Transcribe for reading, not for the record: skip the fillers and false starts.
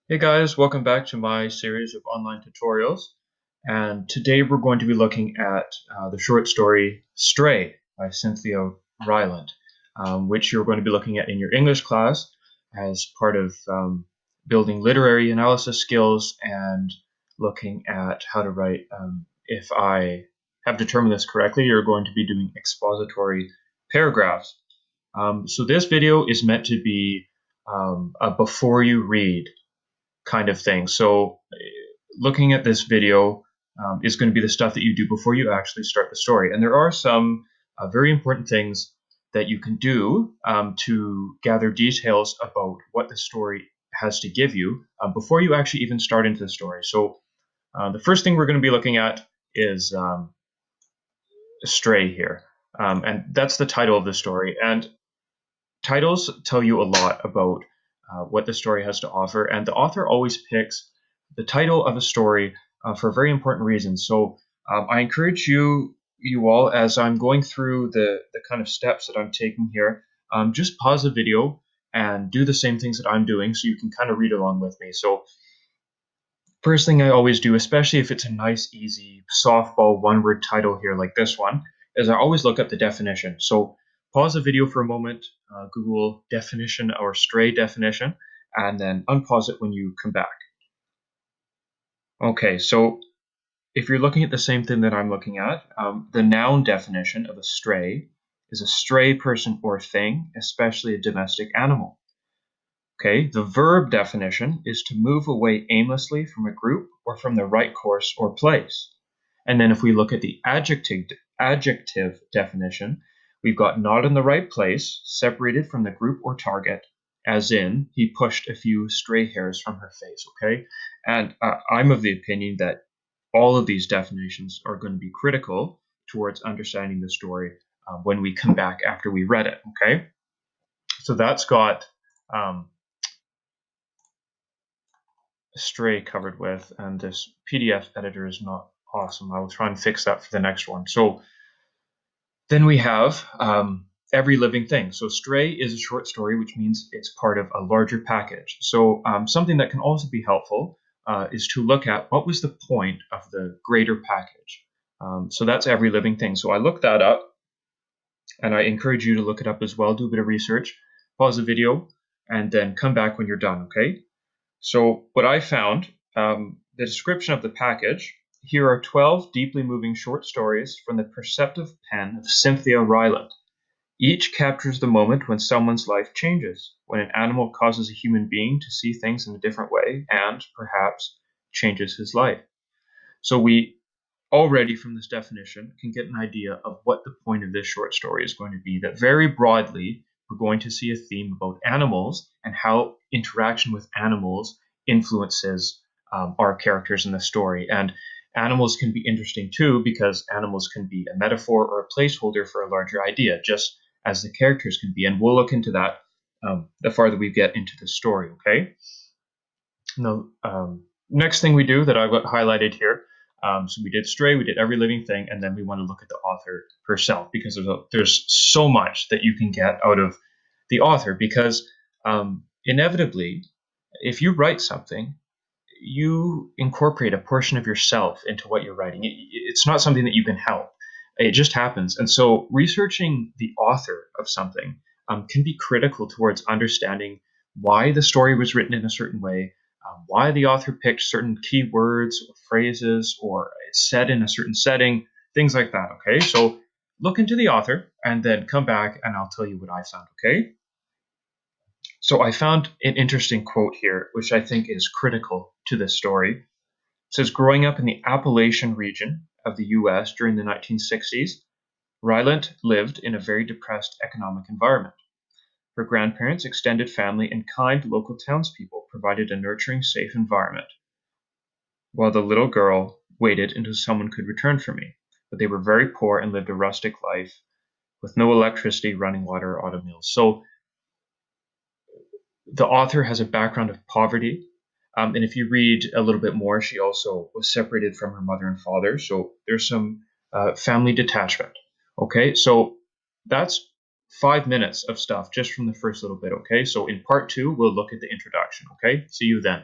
Hey guys, welcome back to my series of online tutorials. And today we're going to be looking at the short story Stray by Cynthia Rylant, which you're going to be looking at in your English class as part of building literary analysis skills and looking at how to write. If I have determined this correctly, you're going to be doing expository paragraphs. So this video is meant to be a before you read kind of thing. So looking at this video is going to be the stuff that you do before you actually start the story. And there are some very important things that you can do to gather details about what the story has to give you before you actually even start into the story. So the first thing we're going to be looking at is Stray here. And that's the title of the story. And titles tell you a lot about what the story has to offer, and the author always picks the title of a story for a very important reason. So I encourage you all, as I'm going through the kind of steps that I'm taking here, just pause the video and do the same things that I'm doing so you can kind of read along with me. So first thing I always do, especially if it's a nice, easy softball one-word title here like this one, is I always look up the definition. So pause the video for a moment, Google definition or stray definition, and then unpause it when you come back. Okay, so if you're looking at the same thing that I'm looking at, the noun definition of a stray is a stray person or thing, especially a domestic animal. Okay, the verb definition is to move away aimlessly from a group or from the right course or place. And then if we look at the adjective definition, we've got not in the right place, separated from the group or target, as in he pushed a few stray hairs from her face, okay? And I'm of the opinion that all of these definitions are going to be critical towards understanding the story when we come back after we read it, okay? So that's got Stray covered with, and this PDF editor is not awesome. I will try and fix that for the next one. So then we have Every Living Thing. So Stray is a short story, which means it's part of a larger package. So something that can also be helpful is to look at what was the point of the greater package. So that's Every Living Thing. So I looked that up, and I encourage you to look it up as well. Do a bit of research, pause the video, and then come back when you're done, okay? So what I found, the description of the package, here are 12 deeply moving short stories from the perceptive pen of Cynthia Rylant. Each captures the moment when someone's life changes, when an animal causes a human being to see things in a different way and, perhaps, changes his life. So we already from this definition can get an idea of what the point of this short story is going to be, that very broadly we're going to see a theme about animals and how interaction with animals influences our characters in the story. And animals can be interesting too, because animals can be a metaphor or a placeholder for a larger idea, just as the characters can be. And we'll look into that the farther we get into the story, okay? Now, next thing we do that I've got highlighted here, so we did Stray, we did Every Living Thing, and then we want to look at the author herself, because there's so much that you can get out of the author, because inevitably, if you write something, you incorporate a portion of yourself into what you're writing. It's not something that you can help. It just happens. And so researching the author of something can be critical towards understanding why the story was written in a certain way, why the author picked certain keywords or phrases, or it's set in a certain setting, things like that, okay? So look into the author and then come back and I'll tell you what I found, okay? So I found an interesting quote here, which I think is critical to this story. It says, growing up in the Appalachian region of the US during the 1960s, Rylant lived in a very depressed economic environment. Her grandparents, extended family, and kind local townspeople provided a nurturing, safe environment, while the little girl waited until someone could return for me. But they were very poor and lived a rustic life with no electricity, running water, or automobiles. So the author has a background of poverty. And if you read a little bit more, she also was separated from her mother and father. So there's some family detachment. Okay, so that's 5 minutes of stuff just from the first little bit. Okay, so in part two, we'll look at the introduction. Okay, see you then.